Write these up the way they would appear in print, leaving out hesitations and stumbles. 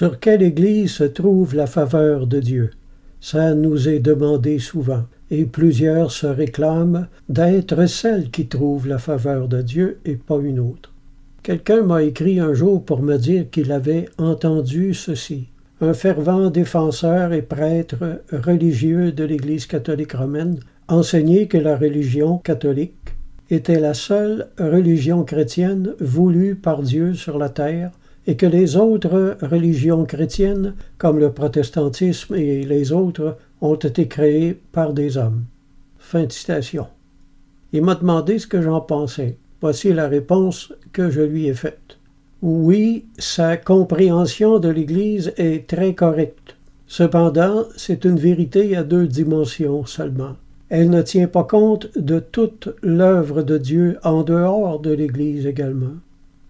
Sur quelle église se trouve la faveur de Dieu? Ça nous est demandé souvent, et plusieurs se réclament d'être celle qui trouve la faveur de Dieu et pas une autre. Quelqu'un m'a écrit un jour pour me dire qu'il avait entendu ceci. Un fervent défenseur et prêtre religieux de l'Église catholique romaine enseignait que la religion catholique était la seule religion chrétienne voulue par Dieu sur la terre et que les autres religions chrétiennes, comme le protestantisme et les autres, ont été créées par des hommes. Fin de citation. Il m'a demandé ce que j'en pensais. Voici la réponse que je lui ai faite. Oui, sa compréhension de l'Église est très correcte. Cependant, c'est une vérité à 2 dimensions seulement. Elle ne tient pas compte de toute l'œuvre de Dieu en dehors de l'Église également.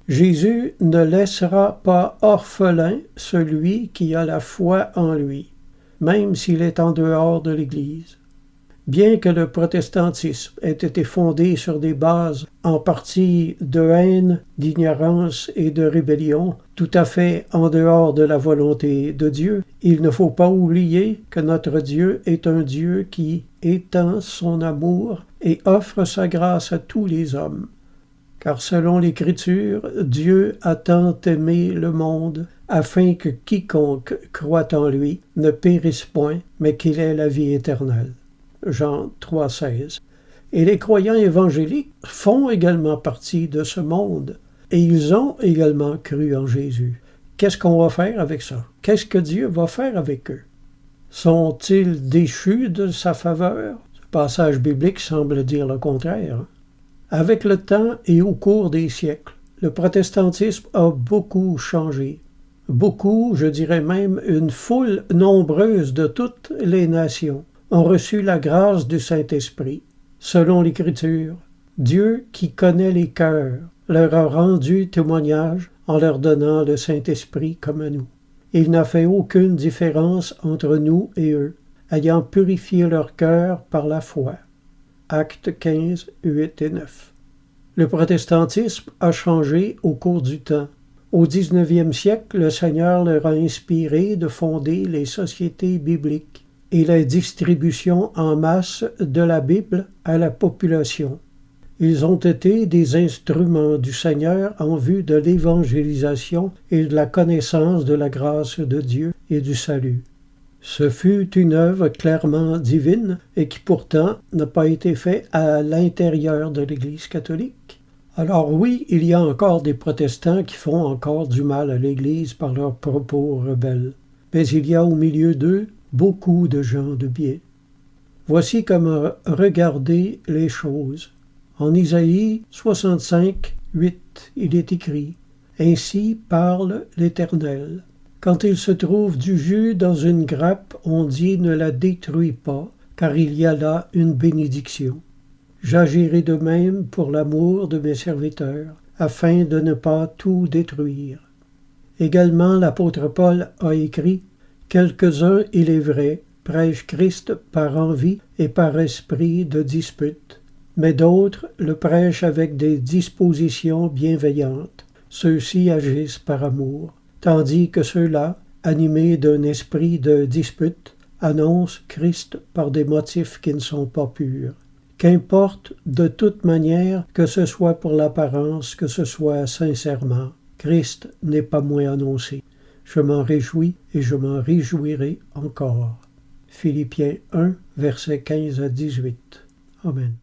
Jésus ne laissera pas orphelin celui qui a la foi en lui, même s'il est en dehors de l'Église. Bien que le protestantisme ait été fondé sur des bases en partie de haine, d'ignorance et de rébellion, tout à fait en dehors de la volonté de Dieu, il ne faut pas oublier que notre Dieu est un Dieu qui étend son amour et offre sa grâce à tous les hommes. Car selon l'Écriture, Dieu a tant aimé le monde afin que quiconque croit en lui ne périsse point, mais qu'il ait la vie éternelle. Jean 3,16. Et les croyants évangéliques font également partie de ce monde, et ils ont également cru en Jésus. Qu'est-ce qu'on va faire avec ça? Qu'est-ce que Dieu va faire avec eux? Sont-ils déchus de sa faveur? Ce passage biblique semble dire le contraire. Avec le temps et au cours des siècles, le protestantisme a beaucoup changé. Beaucoup, je dirais même une foule nombreuse de toutes les nations, ont reçu la grâce du Saint-Esprit. Selon l'Écriture, Dieu qui connaît les cœurs leur a rendu témoignage en leur donnant le Saint-Esprit comme à nous. Il n'a fait aucune différence entre nous et eux, ayant purifié leur cœur par la foi. Actes 15, 8 et 9. Le protestantisme a changé au cours du temps. Au 19e siècle, le Seigneur leur a inspiré de fonder les sociétés bibliques et la distribution en masse de la Bible à la population. Ils ont été des instruments du Seigneur en vue de l'évangélisation et de la connaissance de la grâce de Dieu et du salut. Ce fut une œuvre clairement divine et qui pourtant n'a pas été faite à l'intérieur de l'Église catholique. Alors oui, il y a encore des protestants qui font encore du mal à l'Église par leurs propos rebelles, mais il y a au milieu d'eux beaucoup de gens de bien. Voici comment regarder les choses. En Isaïe 65, 8, il est écrit « Ainsi parle l'Éternel. Quand il se trouve du jus dans une grappe, on dit ne la détruis pas, car il y a là une bénédiction. J'agirai de même pour l'amour de mes serviteurs, afin de ne pas tout détruire. » Également, l'apôtre Paul a écrit « Quelques-uns, il est vrai, prêchent Christ par envie et par esprit de dispute, mais d'autres le prêchent avec des dispositions bienveillantes. Ceux-ci agissent par amour. Tandis que ceux-là, animés d'un esprit de dispute, annoncent Christ par des motifs qui ne sont pas purs. Qu'importe de toute manière, que ce soit pour l'apparence, que ce soit sincèrement, Christ n'est pas moins annoncé. Je m'en réjouis et je m'en réjouirai encore. Philippiens 1, versets 15 à 18. Amen.